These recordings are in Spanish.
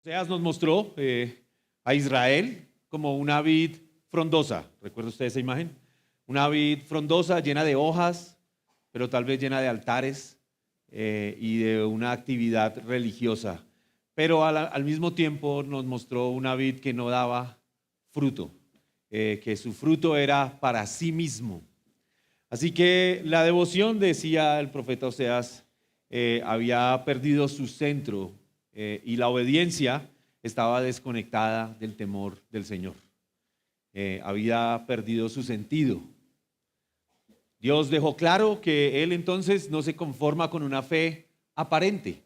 Oseas nos mostró a Israel como una vid frondosa. ¿Recuerda usted esa imagen? Una vid frondosa llena de hojas, pero tal vez llena de altares y de una actividad religiosa. Pero al mismo tiempo nos mostró una vid que no daba fruto, que su fruto era para sí mismo. Así que la devoción, decía el profeta Oseas, había perdido su centro y la obediencia estaba desconectada del temor del Señor. Había perdido su sentido. Dios dejó claro que Él entonces no se conforma con una fe aparente,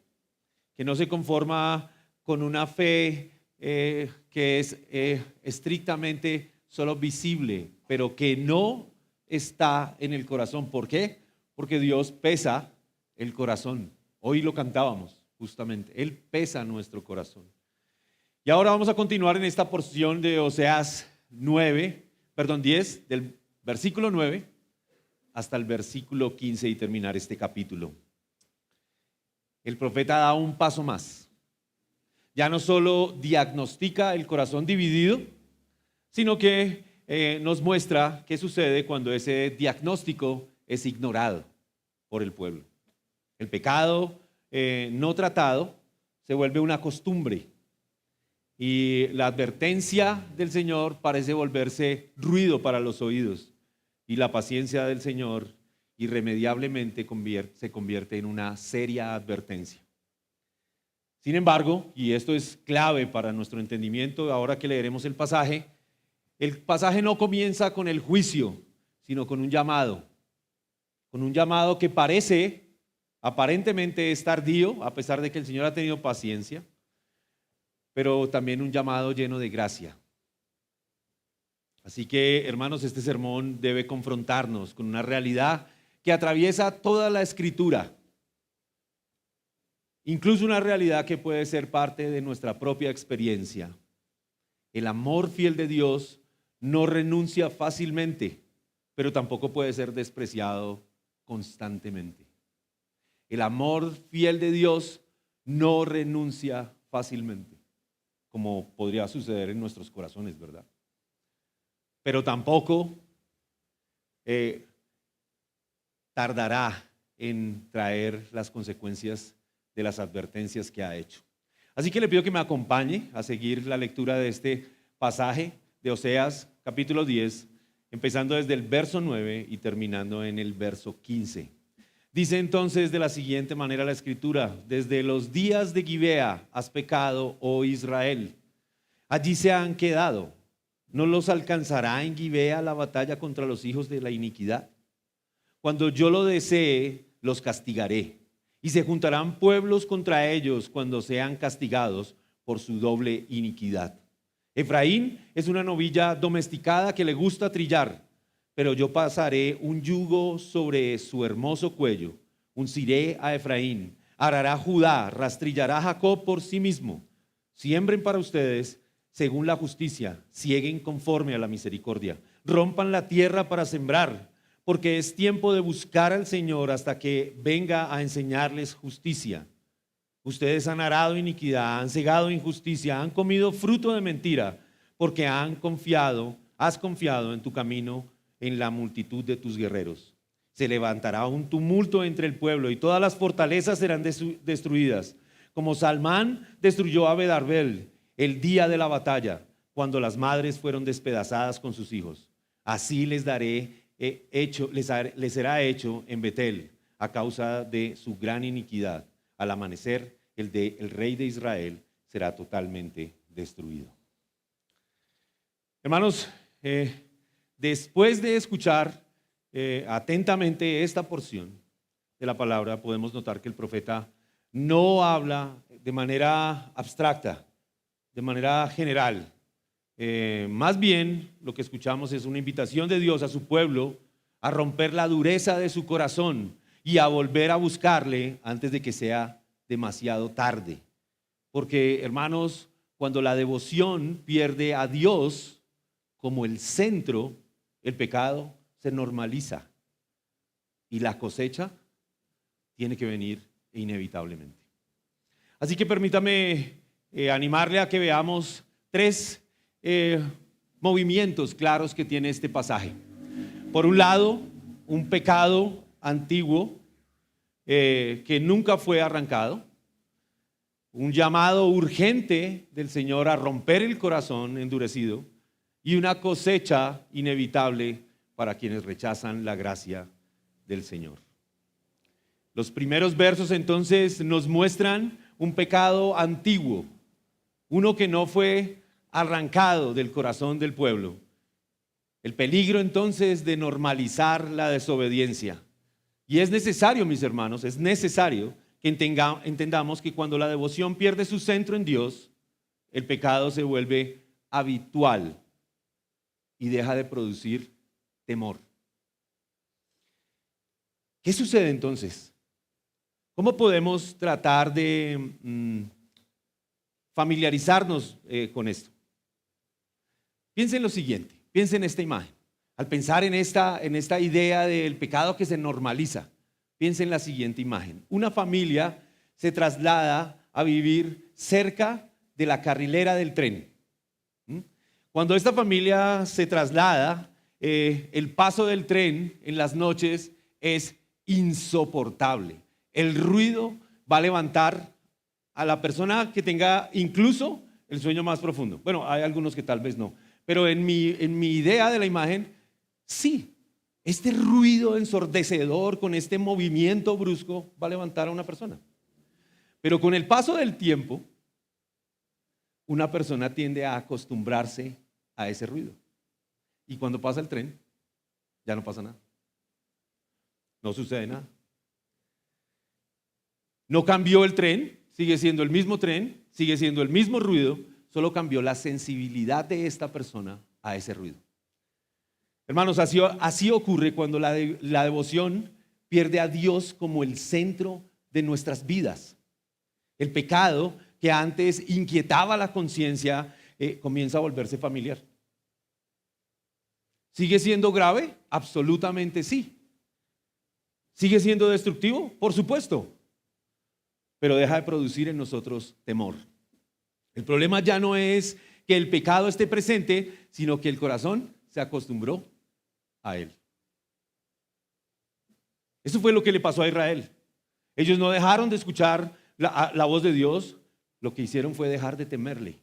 que no se conforma con una fe que es estrictamente solo visible, pero que no está en el corazón. ¿Por qué? Porque Dios pesa el corazón. Hoy lo cantábamos justamente. Él pesa nuestro corazón. Y ahora vamos a continuar en esta porción de Oseas 10, del versículo 9 hasta el versículo 15 y terminar este capítulo. El profeta da un paso más. Ya no solo diagnostica el corazón dividido, sino que nos muestra qué sucede cuando ese diagnóstico es ignorado por el pueblo. El pecado no tratado se vuelve una costumbre y la advertencia del Señor parece volverse ruido para los oídos y la paciencia del Señor irremediablemente se convierte en una seria advertencia. Sin embargo, y esto es clave para nuestro entendimiento ahora que leeremos el pasaje no comienza con el juicio, sino con un llamado que parece aparentemente es tardío, a pesar de que el Señor ha tenido paciencia, pero también un llamado lleno de gracia. Así que, hermanos, este sermón debe confrontarnos con una realidad que atraviesa toda la Escritura, incluso una realidad que puede ser parte de nuestra propia experiencia. El amor fiel de Dios no renuncia fácilmente, pero tampoco puede ser despreciado constantemente. El amor fiel de Dios no renuncia fácilmente, como podría suceder en nuestros corazones, ¿verdad? Pero tampoco tardará en traer las consecuencias de las advertencias que ha hecho. Así que le pido que me acompañe a seguir la lectura de este pasaje de Oseas, capítulo 10, empezando desde el verso 9 y terminando en el verso 15. Dice entonces de la siguiente manera la Escritura: desde los días de Gibea has pecado, oh Israel. Allí se han quedado. ¿No los alcanzará en Gibea la batalla contra los hijos de la iniquidad? Cuando yo lo desee, los castigaré, y se juntarán pueblos contra ellos cuando sean castigados por su doble iniquidad. Efraín es una novilla domesticada que le gusta trillar, pero yo pasaré un yugo sobre su hermoso cuello, unciré a Efraín, arará Judá, rastrillará Jacob por sí mismo. Siembren para ustedes según la justicia, sieguen conforme a la misericordia, rompan la tierra para sembrar, porque es tiempo de buscar al Señor hasta que venga a enseñarles justicia. Ustedes han arado iniquidad, han cegado injusticia, han comido fruto de mentira, porque has confiado en tu camino, en la multitud de tus guerreros. Se levantará un tumulto entre el pueblo y todas las fortalezas serán destruidas, como Salmán destruyó a Bedarbel el día de la batalla, cuando las madres fueron despedazadas con sus hijos. Así les será hecho en Betel a causa de su gran iniquidad. Al amanecer, el rey de Israel será totalmente destruido. Hermanos, después de escuchar atentamente esta porción de la palabra, podemos notar que el profeta no habla de manera abstracta, de manera general. Más bien, lo que escuchamos es una invitación de Dios a su pueblo a romper la dureza de su corazón y a volver a buscarle antes de que sea demasiado tarde. Porque, hermanos, cuando la devoción pierde a Dios como el centro, el pecado se normaliza y la cosecha tiene que venir inevitablemente. Así que permítame animarle a que veamos tres movimientos claros que tiene este pasaje. Por un lado, un pecado antiguo que nunca fue arrancado, un llamado urgente del Señor a romper el corazón endurecido y una cosecha inevitable para quienes rechazan la gracia del Señor. Los primeros versos entonces nos muestran un pecado antiguo, uno que no fue arrancado del corazón del pueblo. El peligro entonces de normalizar la desobediencia. Y es necesario, mis hermanos, es necesario que entendamos que cuando la devoción pierde su centro en Dios, el pecado se vuelve habitual y deja de producir temor. ¿Qué sucede entonces? ¿Cómo podemos tratar de familiarizarnos con esto? Piensen en lo siguiente, piensen en esta imagen. Al pensar en esta idea del pecado que se normaliza, piensen en la siguiente imagen. Una familia se traslada a vivir cerca de la carrilera del tren. Cuando esta familia se traslada, el paso del tren en las noches es insoportable. El ruido va a levantar a la persona que tenga incluso el sueño más profundo. Bueno, hay algunos que tal vez no, pero en mi idea de la imagen, sí, este ruido ensordecedor con este movimiento brusco va a levantar a una persona. Pero con el paso del tiempo, una persona tiende a acostumbrarse a ese ruido. Y cuando pasa el tren, ya no pasa nada. No sucede nada. No cambió el tren, sigue siendo el mismo tren, sigue siendo el mismo ruido, solo cambió la sensibilidad de esta persona a ese ruido. Hermanos, así ocurre cuando la devoción pierde a Dios como el centro de nuestras vidas. El pecado que antes inquietaba la conciencia comienza a volverse familiar. ¿Sigue siendo grave? Absolutamente sí. ¿Sigue siendo destructivo? Por supuesto. Pero deja de producir en nosotros temor. El problema ya no es que el pecado esté presente, sino que el corazón se acostumbró a él. Eso fue lo que le pasó a Israel. Ellos no dejaron de escuchar la voz de Dios, lo que hicieron fue dejar de temerle.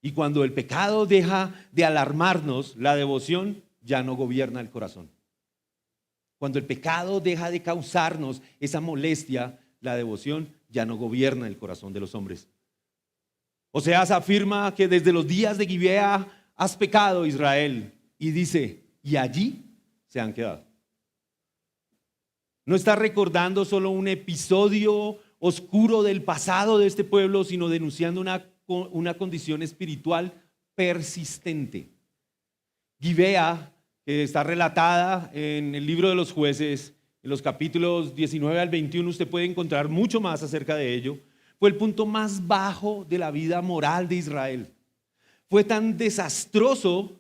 Y cuando el pecado deja de alarmarnos, la devoción ya no gobierna el corazón. Cuando el pecado deja de causarnos esa molestia, la devoción ya no gobierna el corazón de los hombres. Oseas afirma que desde los días de Gibea has pecado, Israel, y dice, y allí se han quedado. No está recordando solo un episodio oscuro del pasado de este pueblo, sino denunciando una condición espiritual persistente. Gibea, que está relatada en el libro de los Jueces, en los capítulos 19 al 21, usted puede encontrar mucho más acerca de ello. Fue el punto más bajo de la vida moral de Israel. Fue tan desastroso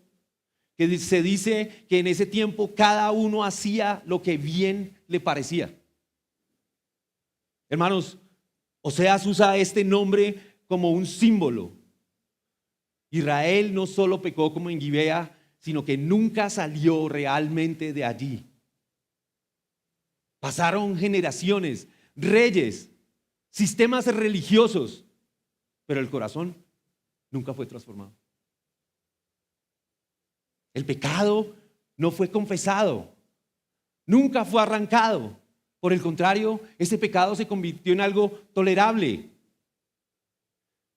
que se dice que en ese tiempo cada uno hacía lo que bien le parecía. Hermanos, Oseas usa este nombre como un símbolo. Israel no solo pecó como en Gibea, sino que nunca salió realmente de allí. Pasaron generaciones, reyes, sistemas religiosos, pero el corazón nunca fue transformado. El pecado no fue confesado, nunca fue arrancado. Por el contrario, ese pecado se convirtió en algo tolerable.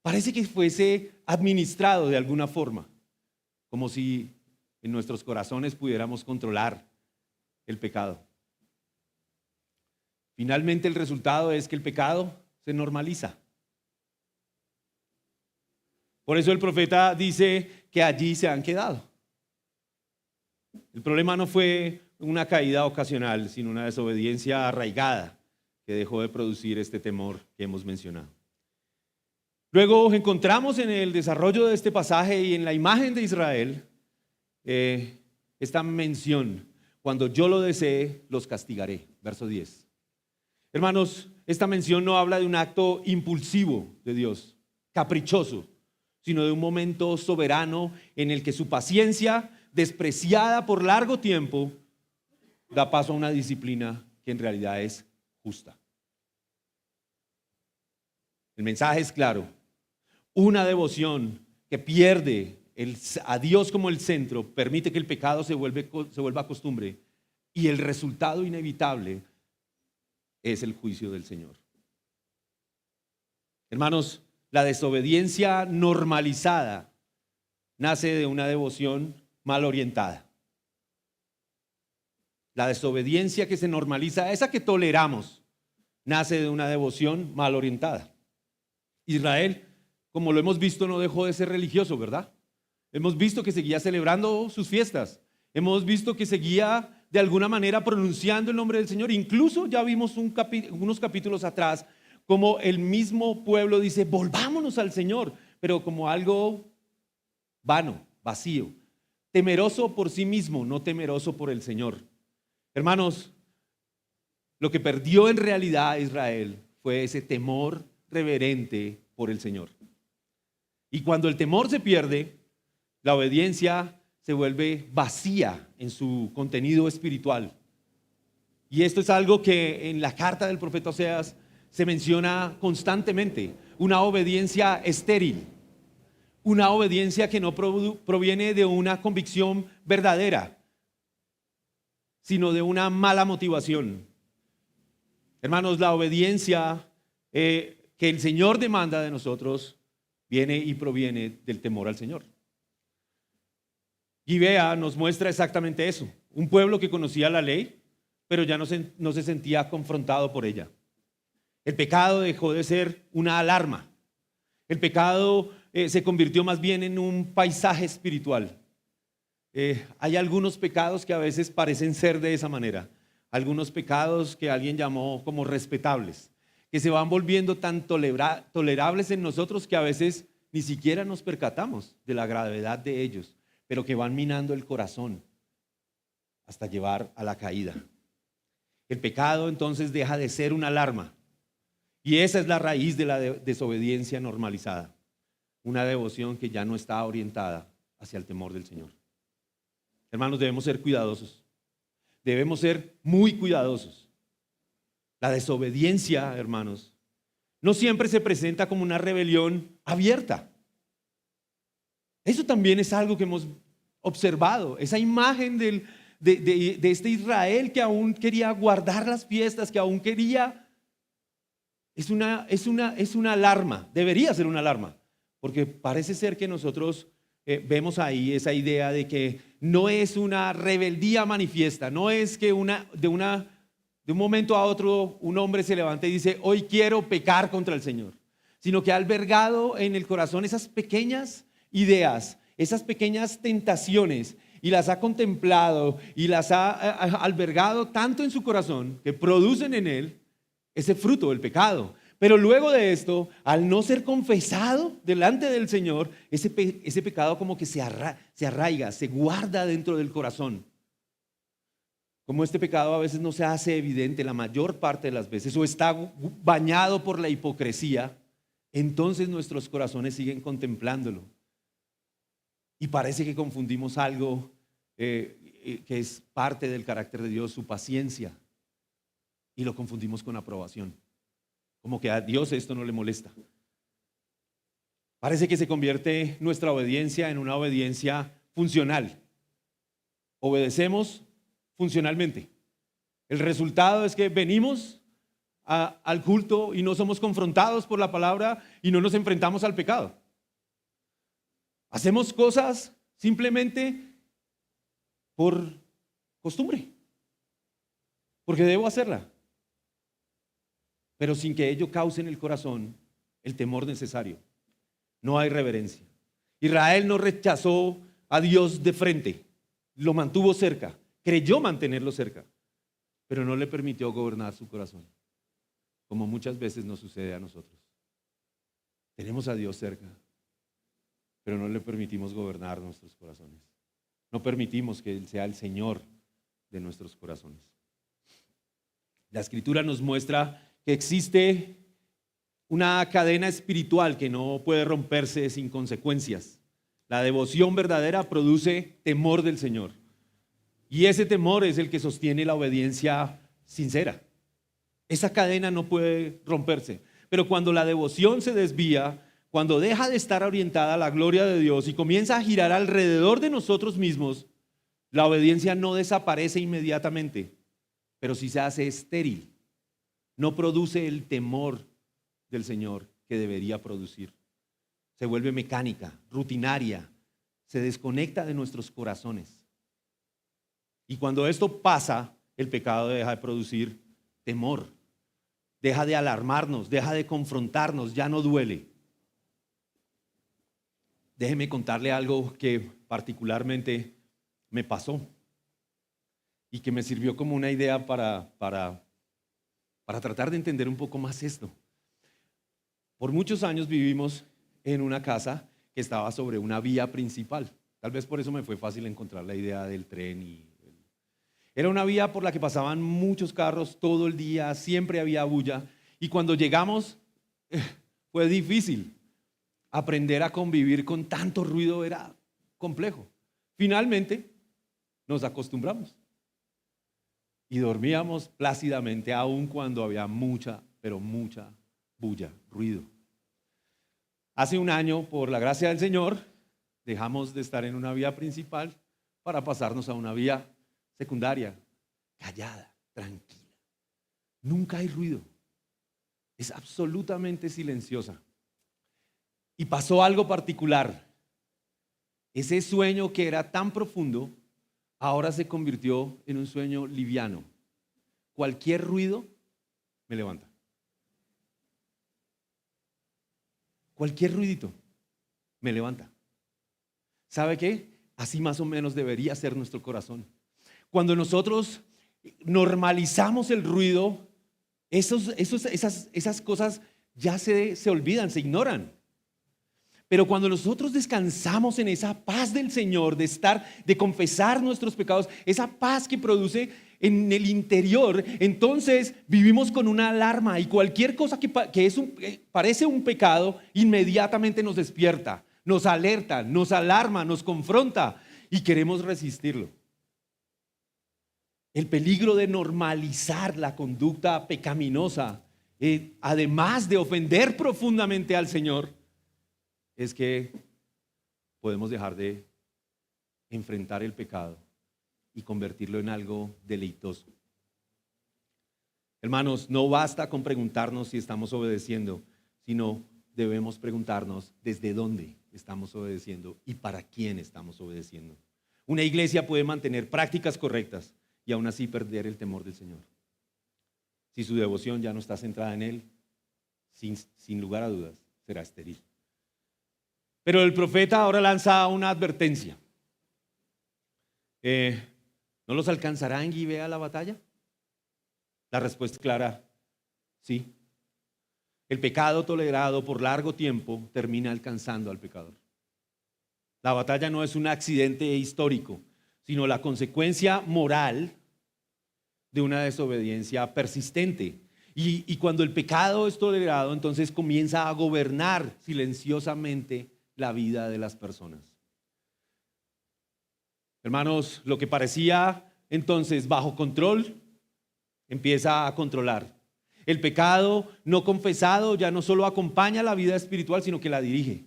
Parece que fuese administrado de alguna forma, como si en nuestros corazones pudiéramos controlar el pecado. Finalmente, el resultado es que el pecado se normaliza. Por eso el profeta dice que allí se han quedado. El problema no fue una caída ocasional, sino una desobediencia arraigada que dejó de producir este temor que hemos mencionado. Luego encontramos en el desarrollo de este pasaje y en la imagen de Israel esta mención: cuando yo lo desee, los castigaré. Verso 10. Hermanos, esta mención no habla de un acto impulsivo de Dios, caprichoso, sino de un momento soberano en el que su paciencia, despreciada por largo tiempo, da paso a una disciplina que en realidad es justa. El mensaje es claro. Una devoción que pierde a Dios como el centro permite que el pecado se vuelva costumbre, y el resultado inevitable es el juicio del Señor. Hermanos, la desobediencia normalizada nace de una devoción mal orientada. La desobediencia que se normaliza, esa que toleramos, nace de una devoción mal orientada. Israel, como lo hemos visto, no dejó de ser religioso, ¿verdad? Hemos visto que seguía celebrando sus fiestas. Hemos visto que seguía de alguna manera pronunciando el nombre del Señor. Incluso ya vimos unos capítulos atrás como el mismo pueblo dice, volvámonos al Señor, pero como algo vano, vacío, temeroso por sí mismo, no temeroso por el Señor. Hermanos, lo que perdió en realidad Israel fue ese temor reverente por el Señor. Y cuando el temor se pierde, la obediencia se vuelve vacía en su contenido espiritual. Y esto es algo que en la carta del profeta Oseas se menciona constantemente, una obediencia estéril, una obediencia que no proviene de una convicción verdadera, sino de una mala motivación. Hermanos, la obediencia que el Señor demanda de nosotros viene y proviene del temor al Señor. Gibea nos muestra exactamente eso, un pueblo que conocía la ley, pero ya no se sentía confrontado por ella. El pecado dejó de ser una alarma. El pecado se convirtió más bien en un paisaje espiritual. Hay algunos pecados que a veces parecen ser de esa manera. Algunos pecados que alguien llamó como respetables, que se van volviendo tan tolerables en nosotros que a veces ni siquiera nos percatamos de la gravedad de ellos, pero que van minando el corazón hasta llevar a la caída. El pecado entonces deja de ser una alarma. Y esa es la raíz de la desobediencia normalizada. Una devoción que ya no está orientada hacia el temor del Señor. Hermanos, debemos ser cuidadosos. Debemos ser muy cuidadosos. La desobediencia, hermanos, no siempre se presenta como una rebelión abierta. Eso también es algo que hemos observado. Esa imagen de este Israel que aún quería guardar las fiestas, que aún quería... Es una alarma, debería ser una alarma, porque parece ser que nosotros vemos ahí esa idea de que no es una rebeldía manifiesta, no es que de un momento a otro un hombre se levante y dice, hoy quiero pecar contra el Señor, sino que ha albergado en el corazón esas pequeñas ideas, esas pequeñas tentaciones, y las ha contemplado y las ha albergado tanto en su corazón que producen en él ese fruto del pecado. Pero luego de esto, al no ser confesado delante del Señor, ese pecado como que se arraiga, se guarda dentro del corazón. Como este pecado a veces no se hace evidente la mayor parte de las veces, o está bañado por la hipocresía, entonces nuestros corazones siguen contemplándolo. Y parece que confundimos algo que es parte del carácter de Dios, su paciencia, y lo confundimos con aprobación. Como que a Dios esto no le molesta. Parece que se convierte nuestra obediencia en una obediencia funcional. Obedecemos funcionalmente. El resultado es que venimos al culto y no somos confrontados por la palabra y no nos enfrentamos al pecado. Hacemos cosas simplemente por costumbre, porque debo hacerla, pero sin que ello cause en el corazón el temor necesario. No hay reverencia. Israel no rechazó a Dios de frente, lo mantuvo cerca, creyó mantenerlo cerca, pero no le permitió gobernar su corazón, como muchas veces nos sucede a nosotros. Tenemos a Dios cerca, pero no le permitimos gobernar nuestros corazones. No permitimos que Él sea el Señor de nuestros corazones. La Escritura nos muestra que existe una cadena espiritual que no puede romperse sin consecuencias. La devoción verdadera produce temor del Señor. Y ese temor es el que sostiene la obediencia sincera. Esa cadena no puede romperse. Pero cuando la devoción se desvía, cuando deja de estar orientada a la gloria de Dios y comienza a girar alrededor de nosotros mismos, la obediencia no desaparece inmediatamente, pero sí se hace estéril. No produce el temor del Señor que debería producir. Se vuelve mecánica, rutinaria, se desconecta de nuestros corazones. Y cuando esto pasa, el pecado deja de producir temor, deja de alarmarnos, deja de confrontarnos, ya no duele. Déjeme contarle algo que particularmente me pasó y que me sirvió como una idea para tratar de entender un poco más esto. Por muchos años vivimos en una casa que estaba sobre una vía principal. Tal vez por eso me fue fácil encontrar la idea del tren. Era una vía por la que pasaban muchos carros todo el día, siempre había bulla. Y cuando llegamos fue difícil. Aprender a convivir con tanto ruido era complejo. Finalmente nos acostumbramos y dormíamos plácidamente aun cuando había mucha, pero mucha bulla, ruido. Hace un año, por la gracia del Señor, dejamos de estar en una vía principal para pasarnos a una vía secundaria, callada, tranquila. Nunca hay ruido. Es absolutamente silenciosa. Y pasó algo particular. Ese sueño que era tan profundo, ahora se convirtió en un sueño liviano. Cualquier ruido me levanta. Cualquier ruidito me levanta. ¿Sabe qué? Así más o menos debería ser nuestro corazón. Cuando nosotros normalizamos el ruido, esas cosas ya se olvidan, se ignoran. Pero cuando nosotros descansamos en esa paz del Señor, de confesar nuestros pecados, esa paz que produce en el interior, entonces vivimos con una alarma y cualquier cosa que parece un pecado, inmediatamente nos despierta, nos alerta, nos alarma, nos confronta y queremos resistirlo. El peligro de normalizar la conducta pecaminosa, además de ofender profundamente al Señor, es que podemos dejar de enfrentar el pecado y convertirlo en algo deleitoso. Hermanos, no basta con preguntarnos si estamos obedeciendo, sino debemos preguntarnos desde dónde estamos obedeciendo y para quién estamos obedeciendo. Una iglesia puede mantener prácticas correctas y aún así perder el temor del Señor. Si su devoción ya no está centrada en Él, sin lugar a dudas, será estéril. Pero el profeta ahora lanza una advertencia. ¿No los alcanzará en Gibea la batalla? La respuesta es clara, sí. El pecado tolerado por largo tiempo termina alcanzando al pecador. La batalla no es un accidente histórico, sino la consecuencia moral de una desobediencia persistente. Y cuando el pecado es tolerado, entonces comienza a gobernar silenciosamente la vida de las personas. Hermanos, lo que parecía entonces bajo control empieza a controlar. El pecado no confesado ya no solo acompaña la vida espiritual, sino que la dirige.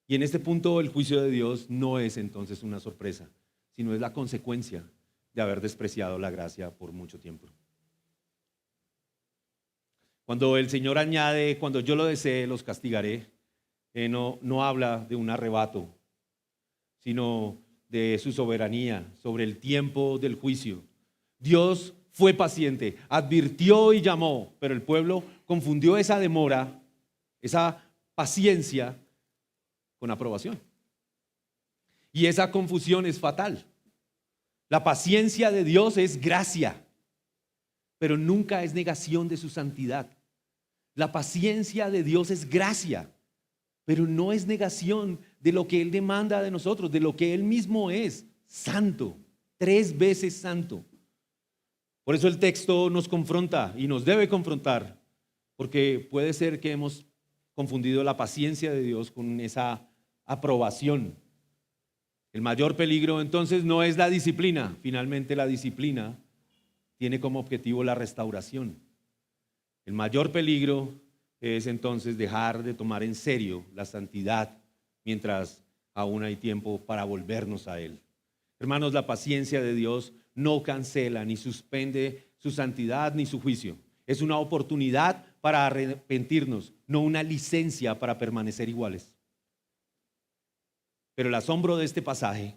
Y en este punto el juicio de Dios no es entonces una sorpresa, sino es la consecuencia de haber despreciado la gracia por mucho tiempo. Cuando el Señor añade, cuando yo lo desee, los castigaré, no habla de un arrebato, sino de su soberanía sobre el tiempo del juicio. Dios fue paciente, advirtió y llamó, pero el pueblo confundió esa demora, esa paciencia, con aprobación. Y esa confusión es fatal. La paciencia de Dios es gracia, pero nunca es negación de su santidad. La paciencia de Dios es gracia, pero no es negación de lo que Él demanda de nosotros, de lo que Él mismo es, santo, 3 veces santo. Por eso el texto nos confronta y nos debe confrontar, porque puede ser que hemos confundido la paciencia de Dios con esa aprobación. El mayor peligro entonces no es la disciplina, finalmente la disciplina tiene como objetivo la restauración. El mayor peligro es entonces dejar de tomar en serio la santidad mientras aún hay tiempo para volvernos a Él. Hermanos, la paciencia de Dios no cancela ni suspende su santidad ni su juicio. Es una oportunidad para arrepentirnos, no una licencia para permanecer iguales. Pero el asombro de este pasaje,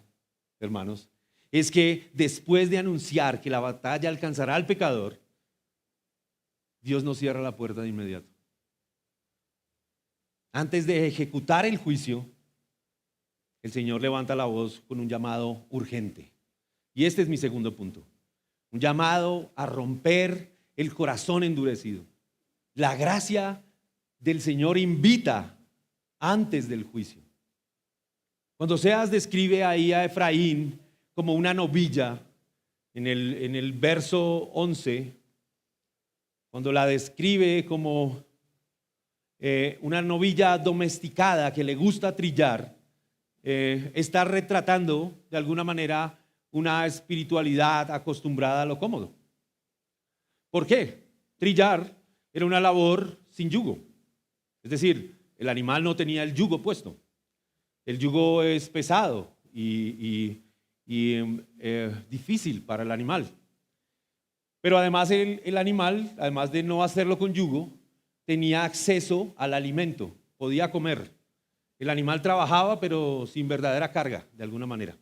hermanos, es que después de anunciar que la batalla alcanzará al pecador, Dios no cierra la puerta de inmediato. Antes de ejecutar el juicio, el Señor levanta la voz con un llamado urgente. Y este es mi segundo punto. Un llamado a romper el corazón endurecido. La gracia del Señor invita antes del juicio. Cuando Oseas describe ahí a Efraín como una novilla, en el verso 11, cuando la describe como una novilla domesticada que le gusta trillar, está retratando de alguna manera una espiritualidad acostumbrada a lo cómodo. ¿Por qué? Trillar era una labor sin yugo. Es decir, el animal no tenía el yugo puesto. El yugo es pesado y difícil para el animal. Pero además el animal, además de no hacerlo con yugo, tenía acceso al alimento, podía comer. El animal trabajaba, pero sin verdadera carga, de alguna manera.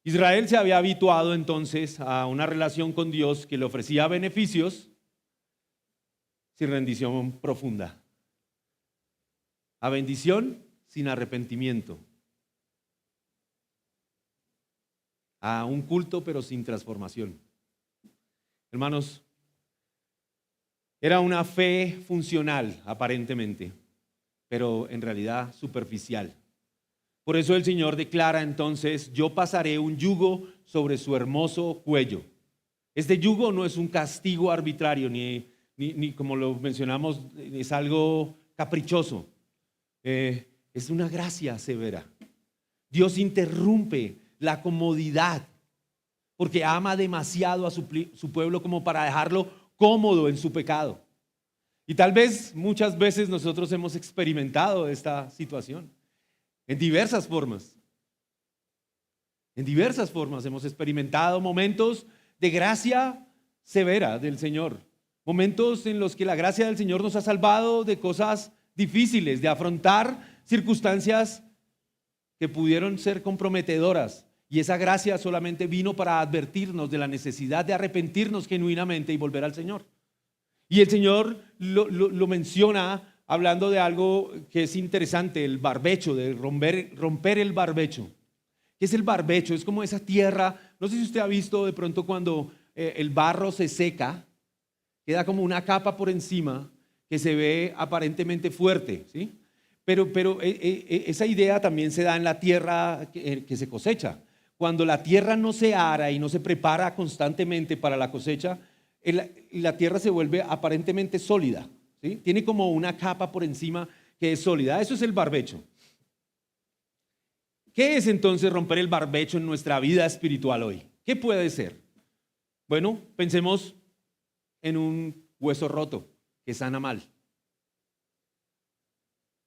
Israel se había habituado entonces a una relación con Dios que le ofrecía beneficios sin rendición profunda, a bendición sin arrepentimiento, a un culto pero sin transformación. Hermanos, era una fe funcional aparentemente, pero en realidad superficial. Por eso el Señor declara entonces: yo pasaré un yugo sobre su hermoso cuello. Este yugo no es un castigo arbitrario, ni como lo mencionamos, es algo caprichoso. Es una gracia severa. Dios interrumpe la comodidad porque ama demasiado a su pueblo como para dejarlo cómodo en su pecado. Y tal vez muchas veces nosotros hemos experimentado esta situación en diversas formas. En diversas formas hemos experimentado momentos de gracia severa del Señor. Momentos en los que la gracia del Señor nos ha salvado de cosas difíciles, de afrontar circunstancias que pudieron ser comprometedoras. Y esa gracia solamente vino para advertirnos de la necesidad de arrepentirnos genuinamente y volver al Señor. Y el Señor lo menciona hablando de algo que es interesante, el barbecho, de romper el barbecho. ¿Qué es el barbecho? Es como esa tierra, no sé si usted ha visto de pronto cuando el barro se seca, queda como una capa por encima que se ve aparentemente fuerte, ¿sí? Pero esa idea también se da en la tierra que se cosecha. Cuando la tierra no se ara y no se prepara constantemente para la cosecha, la tierra se vuelve aparentemente sólida, ¿sí? Tiene como una capa por encima que es sólida. Eso es el barbecho. ¿Qué es entonces romper el barbecho en nuestra vida espiritual hoy? ¿Qué puede ser? Bueno, pensemos en un hueso roto que sana mal.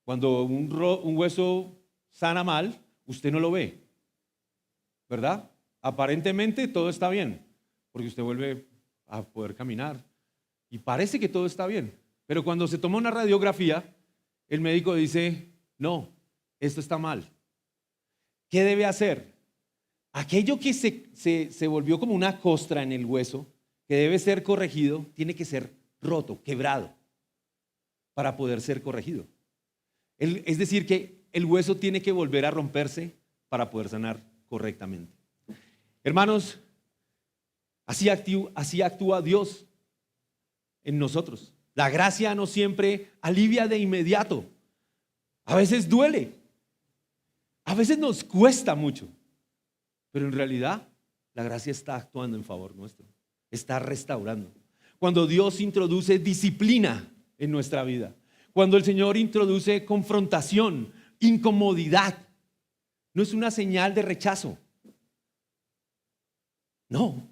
Cuando un hueso sana mal, usted no lo ve, ¿verdad? Aparentemente todo está bien, porque usted vuelve a poder caminar y parece que todo está bien. Pero cuando se toma una radiografía, el médico dice: no, esto está mal. ¿Qué debe hacer? Aquello que se volvió como una costra en el hueso, que debe ser corregido, tiene que ser roto, quebrado, para poder ser corregido. Es decir, que el hueso tiene que volver a romperse para poder sanar correctamente. Hermanos, así actúa Dios en nosotros. La gracia no siempre alivia de inmediato. A veces duele. A veces nos cuesta mucho. Pero en realidad la gracia está actuando en favor nuestro. está restaurando. Cuando Dios introduce disciplina en nuestra vida, cuando el Señor introduce confrontación, incomodidad, no es una señal de rechazo. No.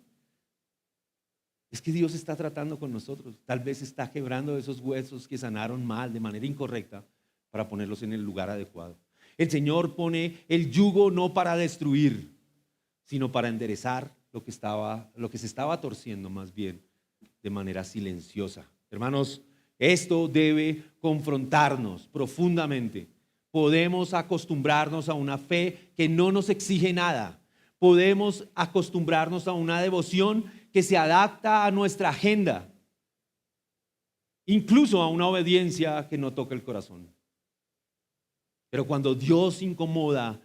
Es que Dios está tratando con nosotros. Tal vez está quebrando esos huesos que sanaron mal, de manera incorrecta, para ponerlos en el lugar adecuado. El Señor pone el yugo no para destruir, sino para enderezar lo que se estaba torciendo más bien de manera silenciosa. Hermanos, esto debe confrontarnos profundamente. Podemos acostumbrarnos a una fe que no nos exige nada. Podemos acostumbrarnos a una devoción que se adapta a nuestra agenda, incluso a una obediencia que no toca el corazón. Pero cuando Dios incomoda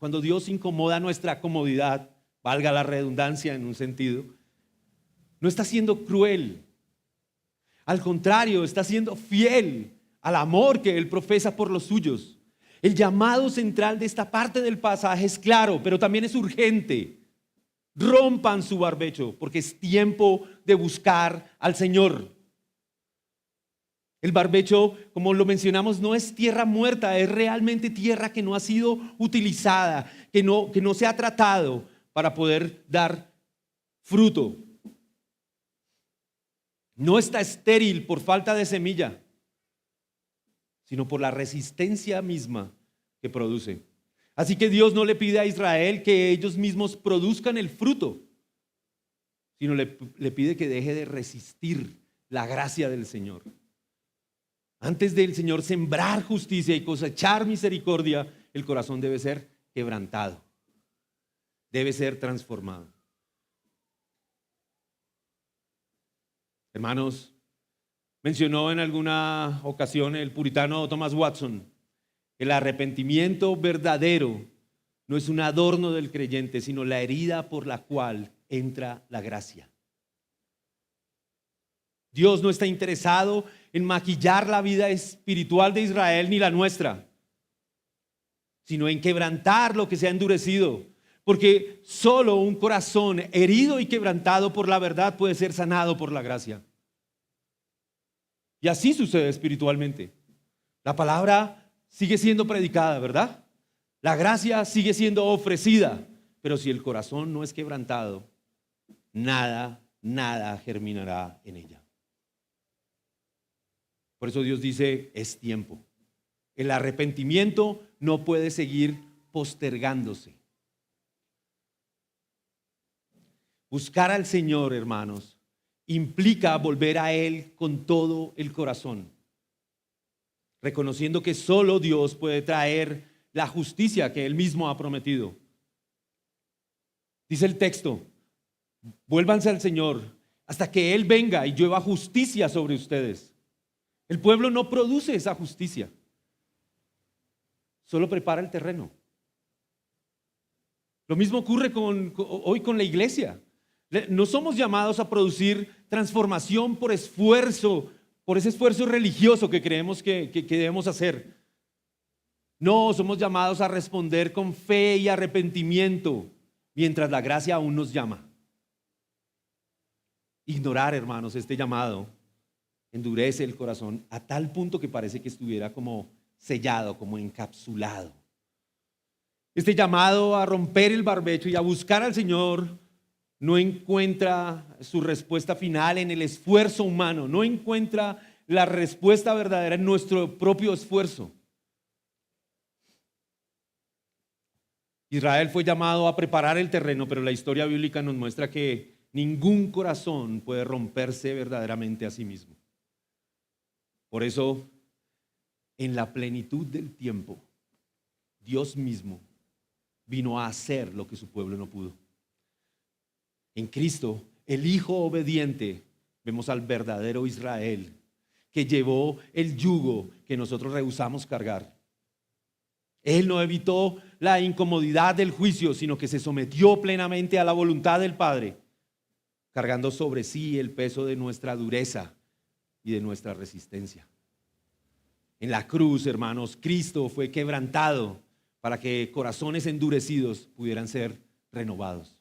cuando Dios incomoda nuestra comodidad, valga la redundancia en un sentido, no está siendo cruel. Al contrario, está siendo fiel al amor que Él profesa por los suyos. El llamado central de esta parte del pasaje es claro, pero también es urgente. Rompan su barbecho, porque es tiempo de buscar al Señor. El barbecho, como lo mencionamos, no es tierra muerta, es realmente tierra que no ha sido utilizada, que no se ha tratado para poder dar fruto. No está estéril por falta de semilla, sino por la resistencia misma que produce. Así que Dios no le pide a Israel que ellos mismos produzcan el fruto, sino le pide que deje de resistir la gracia del Señor. Antes del Señor sembrar justicia y cosechar misericordia, el corazón debe ser quebrantado, debe ser transformado. Hermanos, mencionó en alguna ocasión el puritano Thomas Watson: el arrepentimiento verdadero no es un adorno del creyente, sino la herida por la cual entra la gracia. Dios no está interesado en maquillar la vida espiritual de Israel ni la nuestra, sino en quebrantar lo que se ha endurecido, porque solo un corazón herido y quebrantado por la verdad puede ser sanado por la gracia. Y así sucede espiritualmente. La palabra sigue siendo predicada, ¿verdad? La gracia sigue siendo ofrecida, pero si el corazón no es quebrantado, nada germinará en ella. Por eso Dios dice, es tiempo. El arrepentimiento no puede seguir postergándose. Buscar al Señor, hermanos, implica volver a Él con todo el corazón, reconociendo que solo Dios puede traer la justicia que Él mismo ha prometido. Dice el texto, vuélvanse al Señor hasta que Él venga y llueva justicia sobre ustedes. El pueblo no produce esa justicia, solo prepara el terreno. Lo mismo ocurre hoy con la iglesia. No somos llamados a producir transformación por esfuerzo, por ese esfuerzo religioso que creemos que debemos hacer. No, somos llamados a responder con fe y arrepentimiento mientras la gracia aún nos llama. Ignorar, hermanos, este llamado endurece el corazón a tal punto que parece que estuviera como sellado, como encapsulado. Este llamado a romper el barbecho y a buscar al Señor no encuentra su respuesta final en el esfuerzo humano, no encuentra la respuesta verdadera en nuestro propio esfuerzo. Israel fue llamado a preparar el terreno, pero la historia bíblica nos muestra que ningún corazón puede romperse verdaderamente a sí mismo. Por eso, en la plenitud del tiempo, Dios mismo vino a hacer lo que su pueblo no pudo. En Cristo, el Hijo obediente, vemos al verdadero Israel que llevó el yugo que nosotros rehusamos cargar. Él no evitó la incomodidad del juicio, sino que se sometió plenamente a la voluntad del Padre, cargando sobre sí el peso de nuestra dureza y de nuestra resistencia. En la cruz, hermanos, Cristo fue quebrantado para que corazones endurecidos pudieran ser renovados.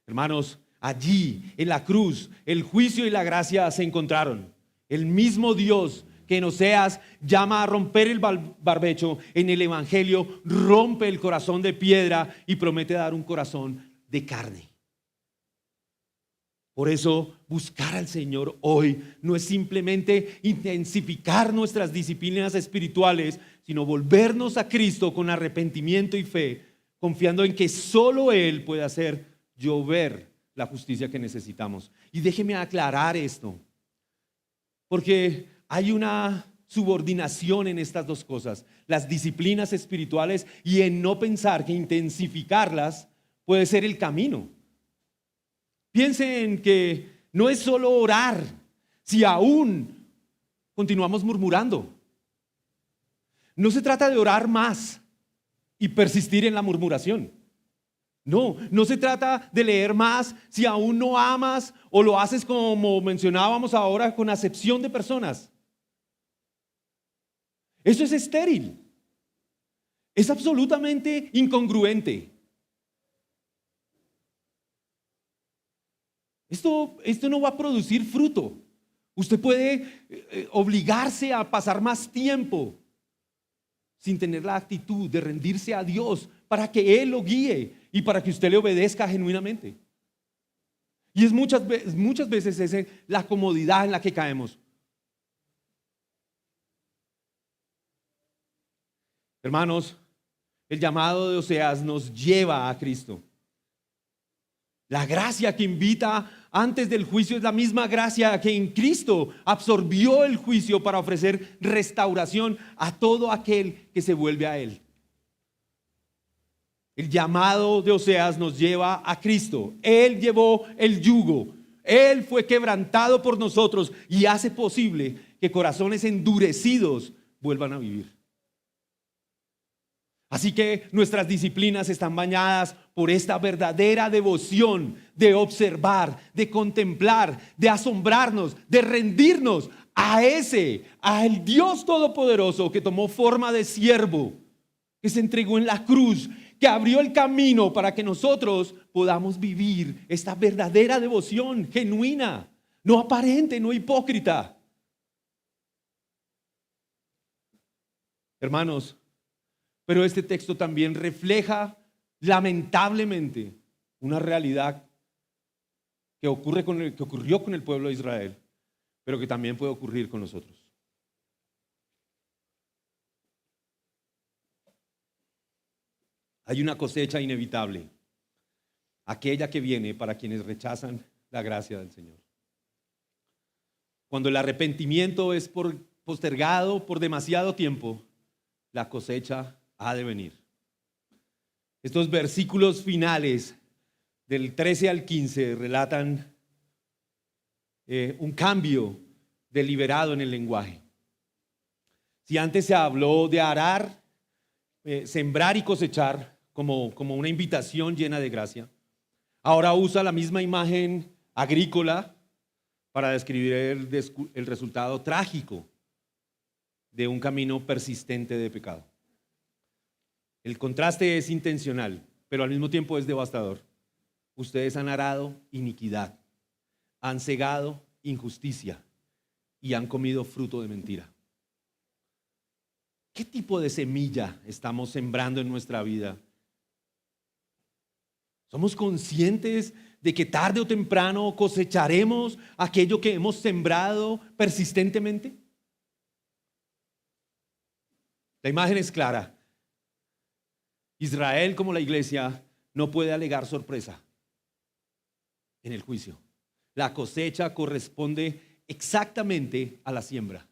Hermanos, allí en la cruz, el juicio y la gracia se encontraron. El mismo Dios que en Oseas llama a romper el barbecho, en el Evangelio rompe el corazón de piedra y promete dar un corazón de carne. Por eso buscar al Señor hoy no es simplemente intensificar nuestras disciplinas espirituales, sino volvernos a Cristo con arrepentimiento y fe, confiando en que solo Él puede hacer llover la justicia que necesitamos. Y déjeme aclarar esto, porque hay una subordinación en estas dos cosas, las disciplinas espirituales y en no pensar que intensificarlas puede ser el camino. Piensen que no es solo orar si aún continuamos murmurando. No se trata de orar más y persistir en la murmuración. No, no se trata de leer más si aún no amas o lo haces como mencionábamos ahora con acepción de personas. Eso es estéril. Es absolutamente incongruente. Esto no va a producir fruto. Usted puede obligarse a pasar más tiempo sin tener la actitud de rendirse a Dios para que Él lo guíe y para que usted le obedezca genuinamente. Y es muchas veces es la comodidad en la que caemos. Hermanos, el llamado de Oseas nos lleva a Cristo. La gracia que invita antes del juicio es la misma gracia que en Cristo absorbió el juicio para ofrecer restauración a todo aquel que se vuelve a Él. El llamado de Oseas nos lleva a Cristo. Él llevó el yugo. Él fue quebrantado por nosotros y hace posible que corazones endurecidos vuelvan a vivir. Así que nuestras disciplinas están bañadas por esta verdadera devoción de observar, de contemplar, de asombrarnos, de rendirnos al Dios Todopoderoso que tomó forma de siervo, que se entregó en la cruz, que abrió el camino para que nosotros podamos vivir esta verdadera devoción genuina, no aparente, no hipócrita. Hermanos, pero este texto también refleja lamentablemente una realidad que ocurrió con el pueblo de Israel, pero que también puede ocurrir con nosotros. Hay una cosecha inevitable, aquella que viene para quienes rechazan la gracia del Señor. Cuando el arrepentimiento es postergado por demasiado tiempo, la cosecha ha de venir. Estos versículos finales del 13 al 15 relatan un cambio deliberado en el lenguaje. Si antes se habló de arar, sembrar y cosechar como una invitación llena de gracia, ahora usa la misma imagen agrícola para describir el resultado trágico de un camino persistente de pecado. El contraste es intencional, pero al mismo tiempo es devastador. Ustedes han arado iniquidad, han cegado injusticia y han comido fruto de mentira. ¿Qué tipo de semilla estamos sembrando en nuestra vida? ¿Somos conscientes de que tarde o temprano cosecharemos aquello que hemos sembrado persistentemente? La imagen es clara. Israel, como la iglesia, no puede alegar sorpresa en el juicio. La cosecha corresponde exactamente a la siembra.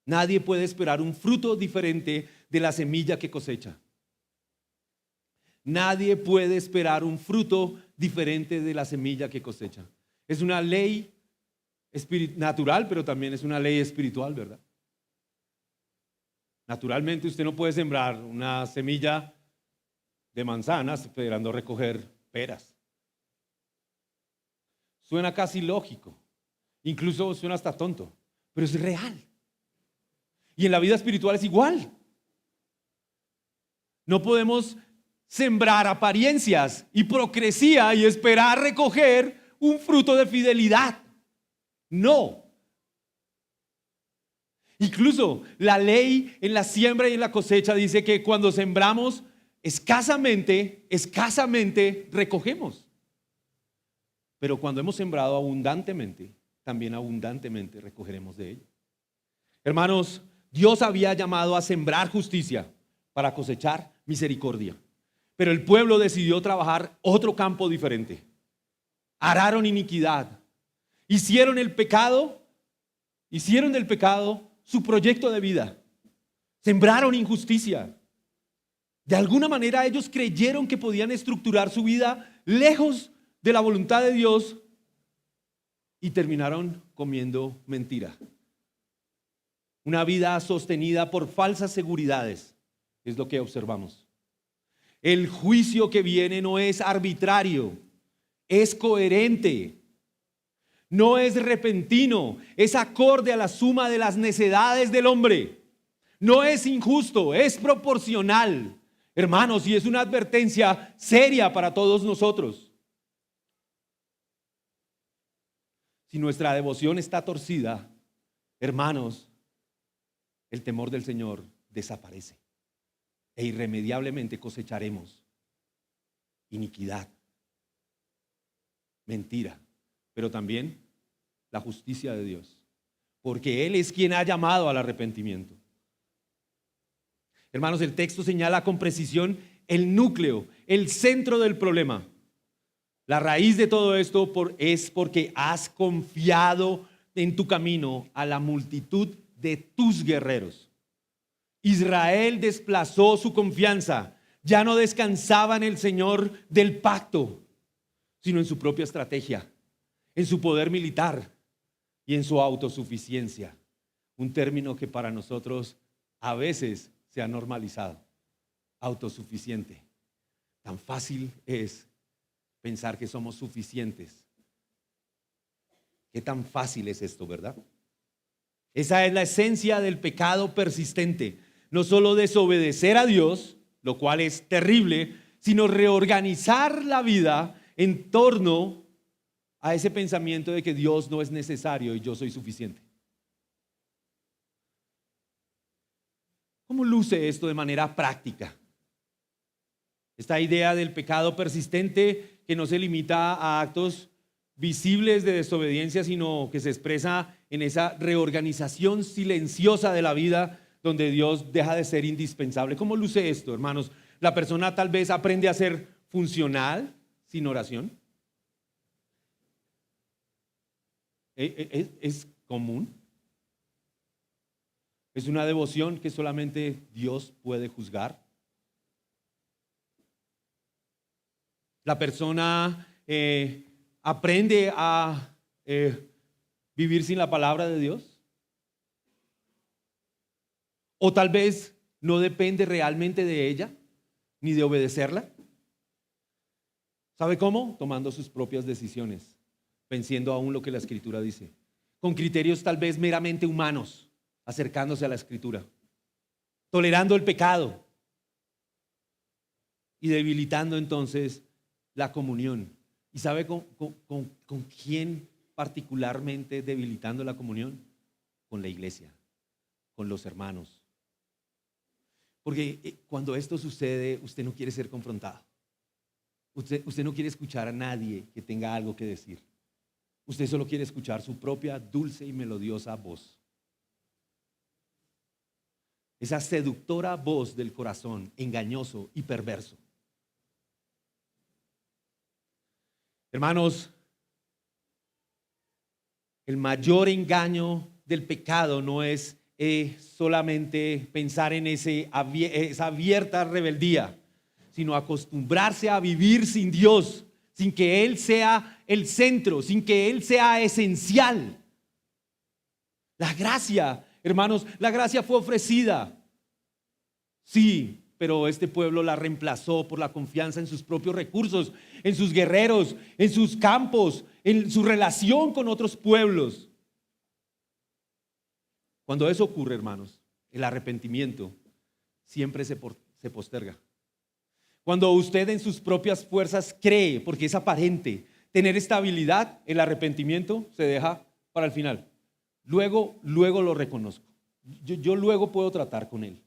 Nadie puede esperar un fruto diferente de la semilla que cosecha. Nadie puede esperar un fruto diferente de la semilla que cosecha. Es una ley natural, pero también es una ley espiritual, ¿verdad? Naturalmente usted no puede sembrar una semilla de manzanas esperando recoger peras. Suena casi lógico, incluso suena hasta tonto, pero es real. Y en la vida espiritual es igual. No podemos sembrar apariencias, hipocresía y esperar recoger un fruto de fidelidad. No. Incluso la ley en la siembra y en la cosecha dice que cuando sembramos escasamente recogemos. Pero cuando hemos sembrado abundantemente, también abundantemente recogeremos de ello. Hermanos, Dios había llamado a sembrar justicia para cosechar misericordia. Pero el pueblo decidió trabajar otro campo diferente. Araron iniquidad. Hicieron del pecado su proyecto de vida. Sembraron injusticia. De alguna manera ellos creyeron que podían estructurar su vida lejos de la voluntad de Dios y terminaron comiendo mentira. Una vida sostenida por falsas seguridades es lo que observamos. El juicio que viene no es arbitrario, es coherente. No es repentino, es acorde a la suma de las necedades del hombre. No es injusto, es proporcional. Hermanos, y es una advertencia seria para todos nosotros. Si nuestra devoción está torcida, hermanos, el temor del Señor desaparece e irremediablemente cosecharemos iniquidad, mentira, pero también la justicia de Dios, porque Él es quien ha llamado al arrepentimiento. Hermanos, el texto señala con precisión el núcleo, el centro del problema. La raíz de todo esto es porque has confiado en tu camino a la multitud de tus guerreros. Israel desplazó su confianza, ya no descansaba en el Señor del pacto, sino en su propia estrategia, en su poder militar y en su autosuficiencia. Un término que para nosotros a veces se ha normalizado. Autosuficiente. Tan fácil es pensar que somos suficientes. Qué tan fácil es esto, ¿verdad? Esa es la esencia del pecado persistente. No solo desobedecer a Dios, lo cual es terrible, sino reorganizar la vida en torno a ese pensamiento de que Dios no es necesario y yo soy suficiente. ¿Cómo luce esto de manera práctica? Esta idea del pecado persistente que no se limita a actos visibles de desobediencia, sino que se expresa en esa reorganización silenciosa de la vida donde Dios deja de ser indispensable. ¿Cómo luce esto, hermanos? La persona tal vez aprende a ser funcional sin oración. ¿Es común? ¿Es una devoción que solamente Dios puede juzgar? La persona aprende a vivir sin la palabra de Dios. O tal vez no depende realmente de ella, ni de obedecerla. ¿Sabe cómo? Tomando sus propias decisiones, venciendo aún lo que la Escritura dice, con criterios tal vez meramente humanos, acercándose a la Escritura, tolerando el pecado y debilitando entonces la comunión. ¿Y sabe con quién particularmente debilitando la comunión? Con la iglesia, con los hermanos. Porque cuando esto sucede, usted no quiere ser confrontado. Usted no quiere escuchar a nadie que tenga algo que decir. Usted solo quiere escuchar su propia dulce y melodiosa voz. Esa seductora voz del corazón, engañoso y perverso. Hermanos, el mayor engaño del pecado no es solamente pensar en esa abierta rebeldía, sino acostumbrarse a vivir sin Dios, sin que Él sea el centro, sin que Él sea esencial. La gracia, hermanos, la gracia fue ofrecida. Sí, pero este pueblo la reemplazó por la confianza en sus propios recursos, en sus guerreros, en sus campos, en su relación con otros pueblos. Cuando eso ocurre, hermanos, el arrepentimiento siempre se posterga. Cuando usted en sus propias fuerzas cree, porque es aparente, tener estabilidad, el arrepentimiento se deja para el final. Luego lo reconozco. Yo luego puedo tratar con él.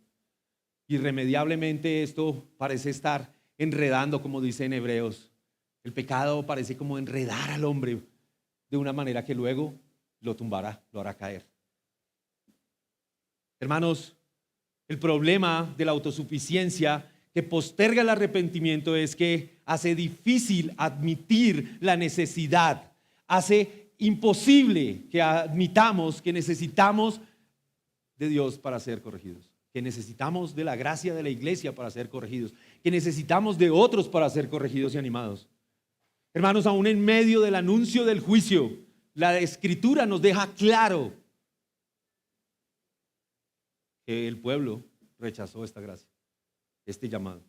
Irremediablemente esto parece estar enredando, como dice en Hebreos. El pecado parece como enredar al hombre de una manera que luego lo tumbará, lo hará caer. Hermanos, el problema de la autosuficiencia que posterga el arrepentimiento es que hace difícil admitir la necesidad, hace imposible que admitamos que necesitamos de Dios para ser corregidos, que necesitamos de la gracia de la iglesia para ser corregidos, que necesitamos de otros para ser corregidos y animados. Hermanos, aún en medio del anuncio del juicio, la Escritura nos deja claro que el pueblo rechazó esta gracia, este llamado.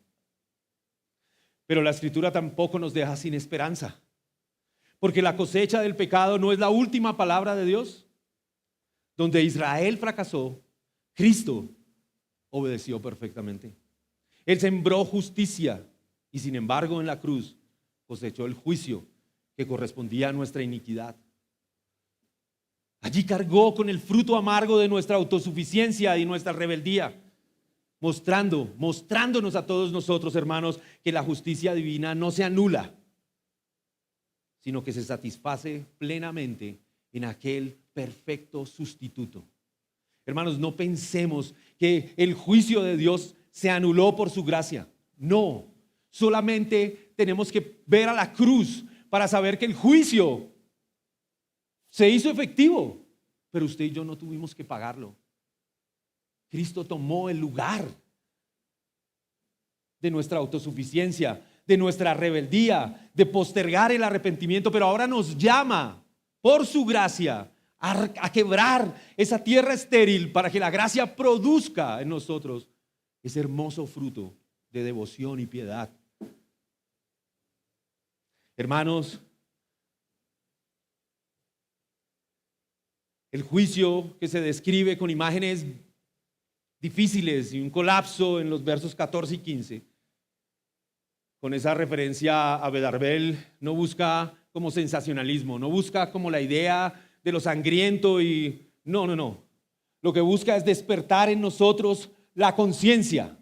Pero la Escritura tampoco nos deja sin esperanza, porque la cosecha del pecado no es la última palabra de Dios. Donde Israel fracasó, Cristo obedeció perfectamente. Él sembró justicia y sin embargo en la cruz cosechó el juicio que correspondía a nuestra iniquidad. Allí cargó con el fruto amargo de nuestra autosuficiencia y nuestra rebeldía, mostrándonos a todos nosotros, hermanos, que la justicia divina no se anula, sino que se satisface plenamente en aquel perfecto sustituto. Hermanos, no pensemos que el juicio de Dios se anuló por su gracia. No, solamente tenemos que ver a la cruz para saber que el juicio se hizo efectivo, pero usted y yo no tuvimos que pagarlo. Cristo tomó el lugar de nuestra autosuficiencia, de nuestra rebeldía, de postergar el arrepentimiento, pero ahora nos llama por su gracia a quebrar esa tierra estéril para que la gracia produzca en nosotros ese hermoso fruto de devoción y piedad. Hermanos, el juicio que se describe con imágenes difíciles y un colapso en los versos 14 y 15, con esa referencia a Bedarbel, no busca como sensacionalismo, no busca como la idea de lo sangriento y no. Lo que busca es despertar en nosotros la conciencia.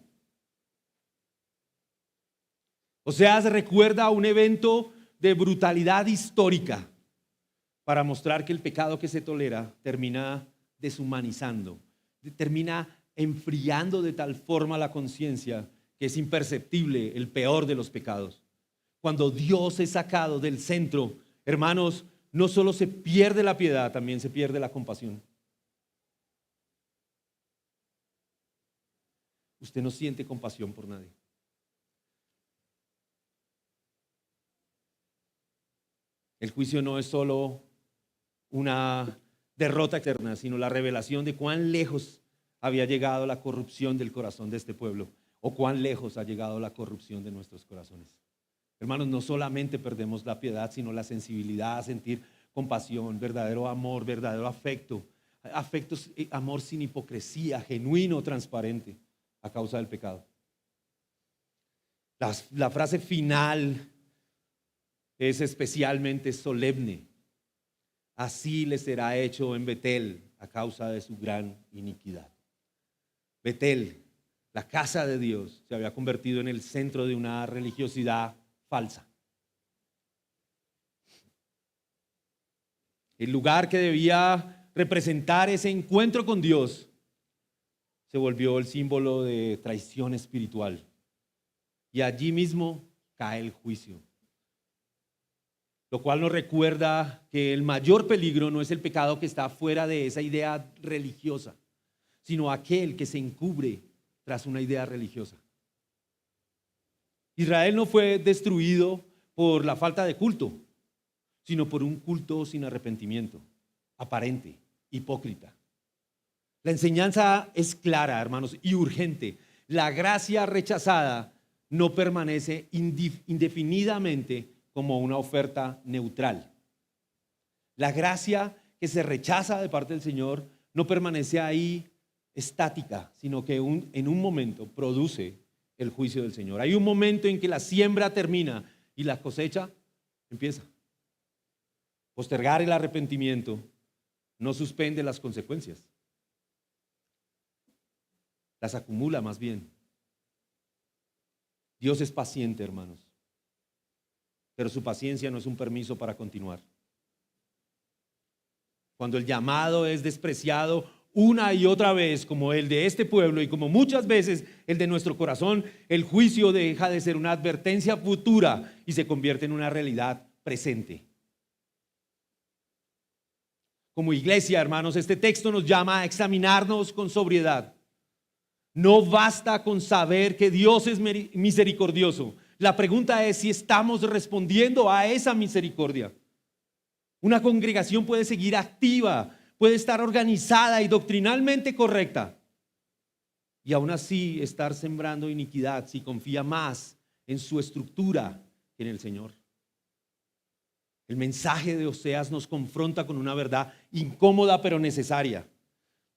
O sea, se recuerda un evento de brutalidad histórica para mostrar que el pecado que se tolera termina deshumanizando, termina enfriando de tal forma la conciencia que es imperceptible el peor de los pecados. Cuando Dios es sacado del centro, hermanos, no solo se pierde la piedad, también se pierde la compasión. Usted no siente compasión por nadie. El juicio no es solo una derrota externa, sino la revelación de cuán lejos había llegado la corrupción del corazón de este pueblo, o cuán lejos ha llegado la corrupción de nuestros corazones. Hermanos, no solamente perdemos la piedad, sino la sensibilidad a sentir compasión, verdadero amor, verdadero afecto, amor sin hipocresía, genuino, transparente, a causa del pecado. La frase final es especialmente solemne. Así le será hecho en Betel a causa de su gran iniquidad. Betel, la casa de Dios, se había convertido en el centro de una religiosidad falsa. El lugar que debía representar ese encuentro con Dios se volvió el símbolo de traición espiritual. Y allí mismo cae el juicio. Lo cual nos recuerda que el mayor peligro no es el pecado que está fuera de esa idea religiosa, sino aquel que se encubre tras una idea religiosa. Israel no fue destruido por la falta de culto, sino por un culto sin arrepentimiento, aparente, hipócrita. La enseñanza es clara, hermanos, y urgente. La gracia rechazada no permanece indefinidamente como una oferta neutral. La gracia que se rechaza de parte del Señor no permanece ahí estática, sino que en un momento produce el juicio del Señor. Hay un momento en que la siembra termina y la cosecha empieza. Postergar el arrepentimiento no suspende las consecuencias, las acumula más bien. Dios es paciente, hermanos, pero su paciencia no es un permiso para continuar. Cuando el llamado es despreciado una y otra vez, como el de este pueblo y como muchas veces el de nuestro corazón, el juicio deja de ser una advertencia futura y se convierte en una realidad presente. Como iglesia, hermanos, este texto nos llama a examinarnos con sobriedad. No basta con saber que Dios es misericordioso. La pregunta es si estamos respondiendo a esa misericordia. Una congregación puede seguir activa, puede estar organizada y doctrinalmente correcta, y aún así estar sembrando iniquidad si confía más en su estructura que en el Señor. El mensaje de Oseas nos confronta con una verdad incómoda pero necesaria.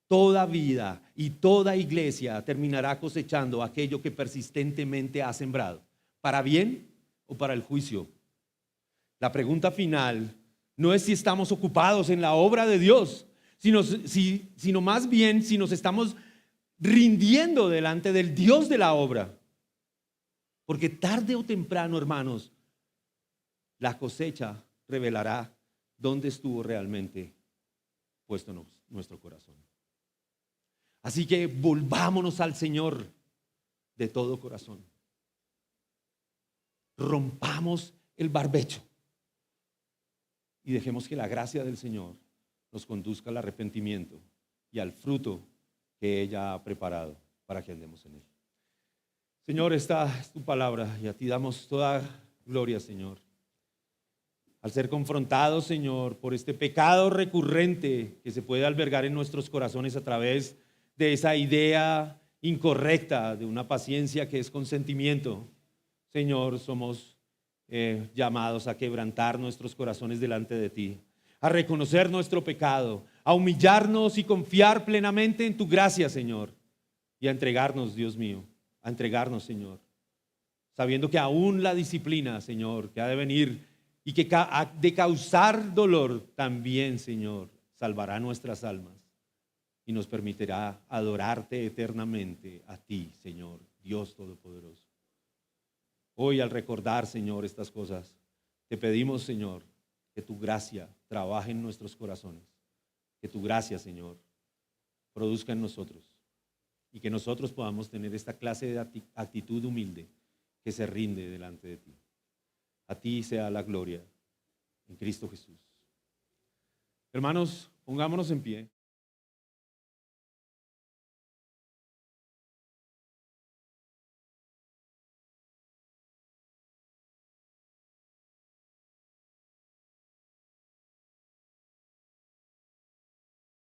Toda vida y toda iglesia terminará cosechando aquello que persistentemente ha sembrado, para bien o para el juicio. La pregunta final no es si estamos ocupados en la obra de Dios, sino más bien si nos estamos rindiendo delante del Dios de la obra. Porque tarde o temprano, hermanos, la cosecha revelará dónde estuvo realmente puesto nuestro corazón. Así que volvámonos al Señor de todo corazón. Rompamos el barbecho y dejemos que la gracia del Señor nos conduzca al arrepentimiento y al fruto que ella ha preparado para que andemos en él. Señor, esta es tu palabra y a ti damos toda gloria, Señor. Al ser confrontados, Señor, por este pecado recurrente que se puede albergar en nuestros corazones a través de esa idea incorrecta de una paciencia que es consentimiento, Señor, somos llamados a quebrantar nuestros corazones delante de ti, a reconocer nuestro pecado, a humillarnos y confiar plenamente en tu gracia, Señor, y a entregarnos, Dios mío, a entregarnos, Señor, sabiendo que aún la disciplina, Señor, que ha de venir y que ha de causar dolor, también, Señor, salvará nuestras almas y nos permitirá adorarte eternamente a ti, Señor, Dios Todopoderoso. Hoy, al recordar, Señor, estas cosas, te pedimos, Señor, que tu gracia trabaje en nuestros corazones, que tu gracia, Señor, produzca en nosotros y que nosotros podamos tener esta clase de actitud humilde que se rinde delante de ti. A ti sea la gloria en Cristo Jesús. Hermanos, pongámonos en pie.